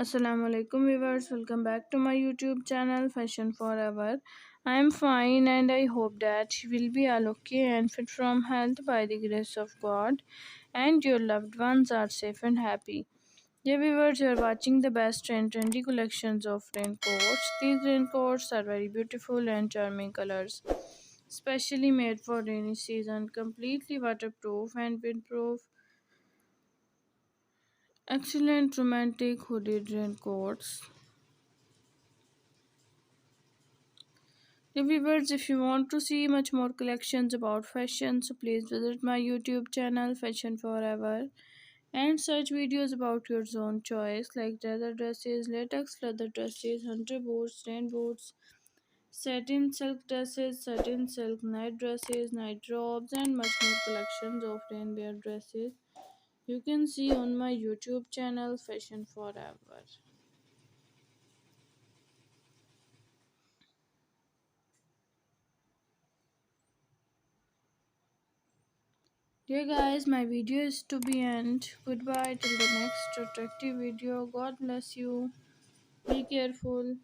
Assalamu alaikum viewers, welcome back to my YouTube channel Fashion Forever. I am fine and I hope that you will be all okay and fit from health by the grace of God and your loved ones are safe and happy. Dear viewers, you are watching the best and trendy collections of raincoats. These raincoats are very beautiful and charming colors, specially made for rainy season, completely waterproof and windproof. Excellent romantic hooded raincoats. Viewers, if you want to see much more collections about fashion, so please visit my YouTube channel Fashion Forever and search videos about your own choice like leather dresses, latex leather dresses, hunter boots, rain boots, satin silk dresses, satin silk night dresses, night robes, and much more collections of rainwear dresses. You can see on my YouTube channel Fashion Forever. Dear guys, my video is to be end. Goodbye till the next attractive video. God bless you. Be careful.